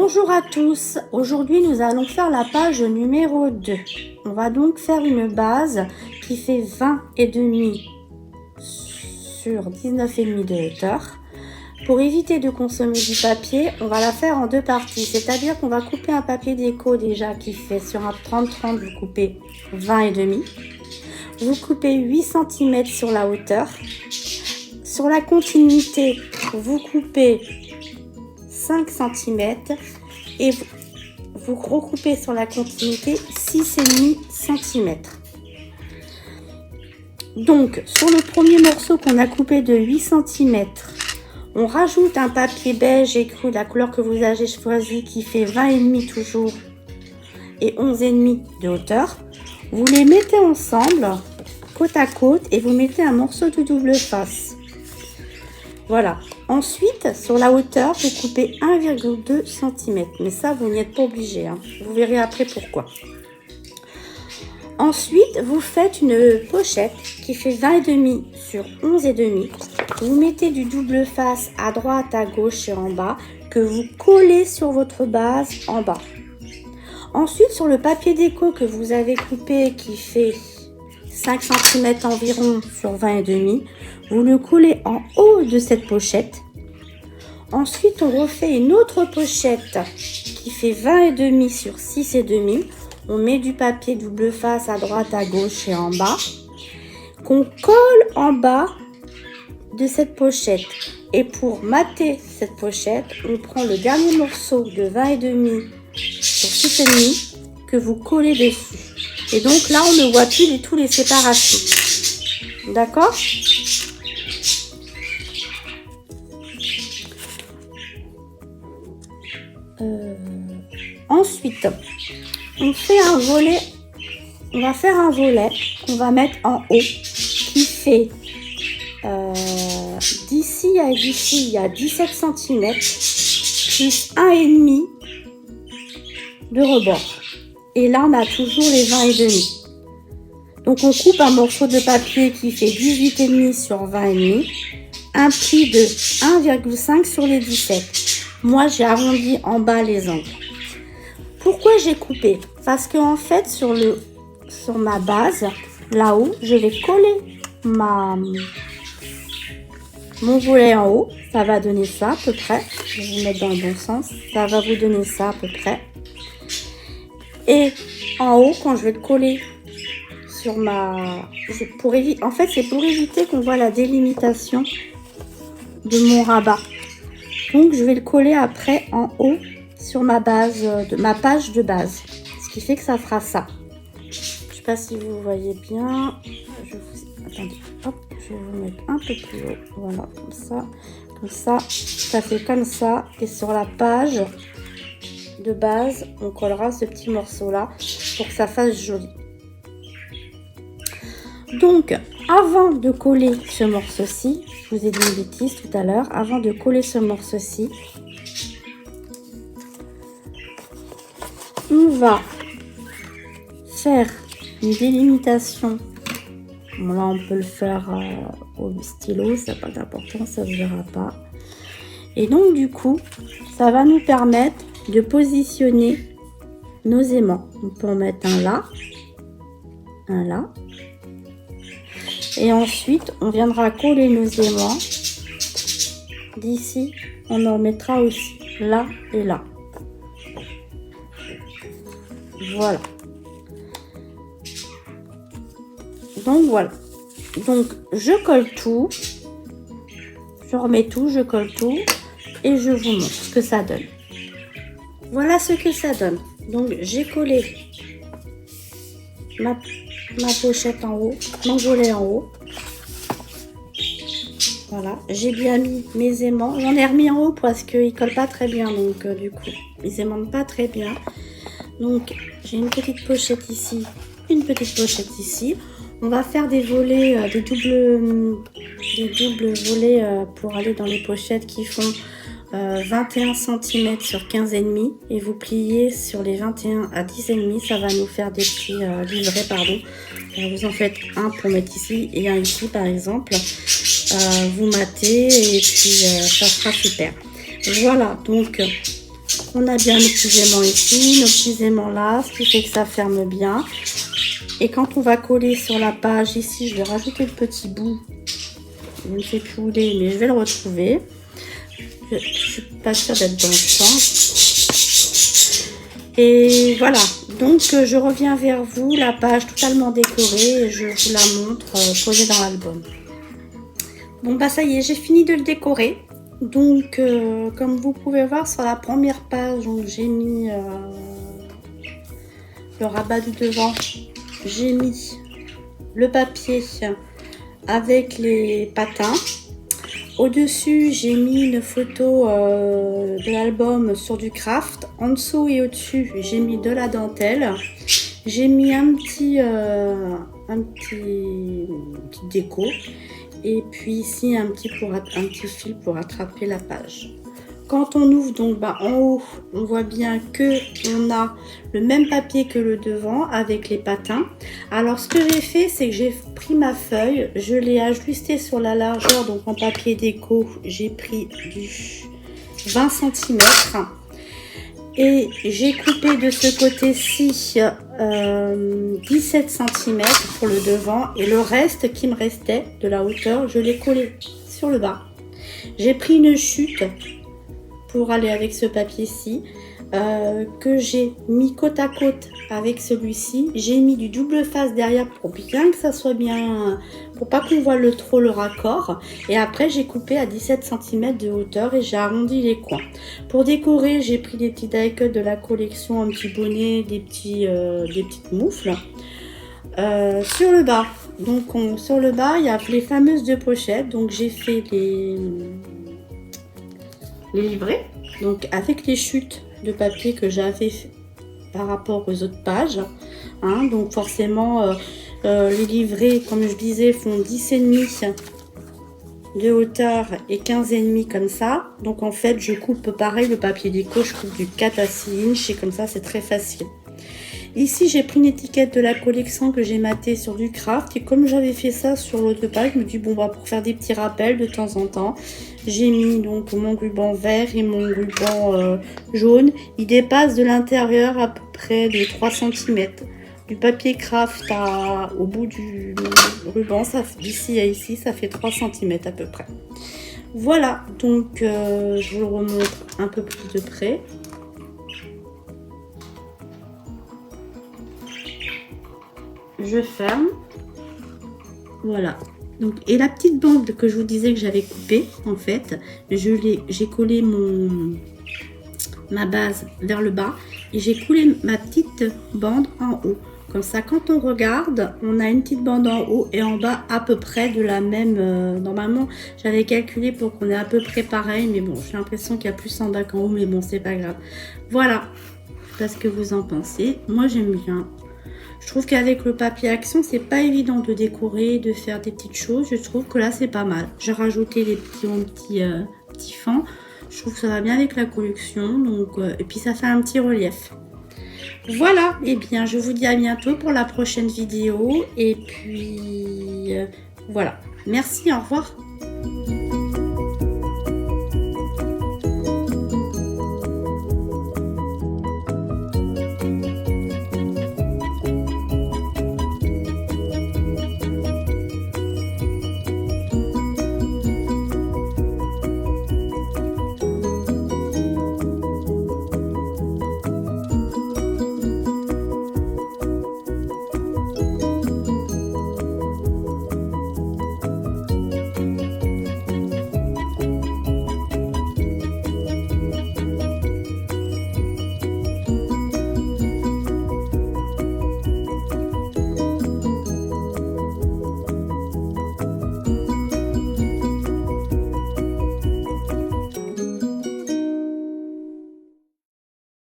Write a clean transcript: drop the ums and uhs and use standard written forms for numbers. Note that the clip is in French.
Bonjour à tous, aujourd'hui nous allons faire la page numéro 2. On va donc faire une base qui fait 20 et demi sur 19,5 de hauteur. Pour éviter de consommer du papier, on va la faire en deux parties, c'est-à-dire qu'on va couper un papier déco déjà qui fait sur un 30-30, vous coupez 20 et demi. Vous coupez 8 cm sur la hauteur. Sur la continuité, vous coupez 5 cm et vous recoupez sur la continuité 6,5 cm. Donc, sur le premier morceau qu'on a coupé de 8 cm, on rajoute un papier beige écru, la couleur que vous avez choisie, qui fait 20,5 toujours et 11,5 de hauteur. Vous les mettez ensemble, côte à côte, et vous mettez un morceau de double face. Voilà. Ensuite, sur la hauteur, vous coupez 1,2 cm. Mais ça, vous n'y êtes pas obligé. Vous verrez après pourquoi. Ensuite, vous faites une pochette qui fait 20,5 sur 11,5. Vous mettez du double face à droite, à gauche et en bas, que vous collez sur votre base en bas. Ensuite, sur le papier déco que vous avez coupé, qui fait 5 cm environ sur 20,5, vous le collez en haut de cette pochette. Ensuite, on refait une autre pochette qui fait 20,5 sur 6,5. On met du papier double face à droite, à gauche et en bas, qu'on colle en bas de cette pochette. Et pour mater cette pochette, on prend le dernier morceau de 20,5 sur 6,5 que vous collez dessus. Et donc là, on ne voit plus tous les séparations. D'accord ? Ensuite, on va faire un volet qu'on va mettre en haut qui fait d'ici à d'ici, il y a 17 cm plus 1,5 de rebord. Et là, on a toujours les 20,5. Donc, on coupe un morceau de papier qui fait 18,5 sur 20,5, un pli de 1,5 sur les 17. Moi, j'ai arrondi en bas les angles. Pourquoi j'ai coupé? Parce que en fait, sur ma base, là-haut, je vais coller mon volet en haut. Ça va donner ça à peu près. Je vais vous mettre dans le bon sens. Ça va vous donner ça à peu près. Et en haut, quand je vais le coller sur en fait, c'est pour éviter qu'on voit la délimitation de mon rabat. Donc, je vais le coller après en haut sur ma page de base. Ce qui fait que ça fera ça. Je ne sais pas si vous voyez bien. Attendez, hop, je vais vous mettre un peu plus haut. Voilà, comme ça. Comme ça, ça fait comme ça. Et sur la page de base, on collera ce petit morceau-là pour que ça fasse joli. Donc, avant de coller ce morceau-ci, je vous ai dit une bêtise tout à l'heure, avant de coller ce morceau-ci, on va faire une délimitation. Bon, là, on peut le faire au stylo, ça n'a pas d'importance, ça ne se verra pas. Et donc, du coup, ça va nous permettre de positionner nos aimants. On peut en mettre un là, un là. Et ensuite, on viendra coller nos aimants. D'ici, on en mettra aussi là et là. Voilà. Donc, voilà. Donc, je colle tout. Je remets tout, je colle tout. Et je vous montre ce que ça donne. Voilà ce que ça donne. Donc, j'ai collé ma pochette en haut, mon volet en haut. Voilà, j'ai bien mis mes aimants. J'en ai remis en haut parce qu'ils ne collent pas très bien. Donc, du coup, ils aimantent pas très bien. Donc, j'ai une petite pochette ici, une petite pochette ici. On va faire des volets, des doubles volets pour aller dans les pochettes qui font 21 cm sur 15,5 et vous pliez sur les 21 à 10,5. Ça va nous faire des petits livrets, pardon. Vous en faites un pour mettre ici et un ici par exemple. Vous matez et puis ça sera super. Voilà, donc On a bien nos petits aimants ici, nos petits aimants là, ce qui fait que ça ferme bien. Et quand on va coller sur la page ici, je vais rajouter le petit bout. Je ne sais plus où il est, mais je vais le retrouver. Je ne suis pas sûre d'être dans le champ. Et voilà, donc je reviens vers vous, la page totalement décorée, et je vous la montre posée dans l'album. Bon bah ça y est, j'ai fini de le décorer. Donc comme vous pouvez voir sur la première page, j'ai mis le rabat du devant, j'ai mis le papier avec les patins. Au-dessus, j'ai mis une photo de l'album sur du craft. En dessous et au-dessus, j'ai mis de la dentelle. J'ai mis un petit déco. Et puis ici, un petit fil pour attraper la page. Quand on ouvre donc en haut, on voit bien que on a le même papier que le devant avec les patins. Alors ce que j'ai fait, c'est que j'ai pris ma feuille, je l'ai ajustée sur la largeur, donc en papier déco, j'ai pris du 20 cm. Et j'ai coupé de ce côté-ci 17 cm pour le devant. Et le reste qui me restait de la hauteur, je l'ai collé sur le bas. J'ai pris une chute pour aller avec ce papier-ci que j'ai mis côte à côte avec celui-ci. J'ai mis du double face derrière pour bien que ça soit bien, pour pas qu'on voit trop le raccord. Et après j'ai coupé à 17 cm de hauteur et j'ai arrondi les coins. Pour décorer, j'ai pris des petits die cuts de la collection, un petit bonnet, des petites moufles. Sur le bas, donc sur le bas il y a les fameuses deux pochettes. Donc j'ai fait les livrets, donc avec les chutes de papier que j'avais par rapport aux autres pages, hein. Donc forcément les livrets, comme je disais, font 10,5 de hauteur et 15,5 comme ça. Donc en fait je coupe pareil le papier déco, je coupe du 4 à 6 inches et comme ça c'est très facile. Ici j'ai pris une étiquette de la collection que j'ai matée sur du craft, et comme j'avais fait ça sur l'autre page, je me dis bon bah pour faire des petits rappels de temps en temps, j'ai mis donc mon ruban vert et mon ruban jaune. Il dépasse de l'intérieur à peu près de 3 cm. Du papier craft au bout du ruban, d'ici à ici, ça fait 3 cm à peu près. Voilà, donc je vous le remontre un peu plus de près. Je ferme. Voilà. Donc, et la petite bande que je vous disais que j'avais coupée, en fait, j'ai collé ma base vers le bas et j'ai coulé ma petite bande en haut. Comme ça, quand on regarde, on a une petite bande en haut et en bas à peu près de la même. Normalement, j'avais calculé pour qu'on ait à peu près pareil, mais bon, j'ai l'impression qu'il y a plus en bas qu'en haut, mais bon, c'est pas grave. Voilà. Je sais pas ce que vous en pensez. Moi, j'aime bien. Je trouve qu'avec le papier action, c'est pas évident de décorer, de faire des petites choses. Je trouve que là, c'est pas mal. J'ai rajouté les petits fans. Je trouve que ça va bien avec la collection. Donc, et puis, ça fait un petit relief. Voilà. Et bien, je vous dis à bientôt pour la prochaine vidéo. Et puis, voilà. Merci, au revoir.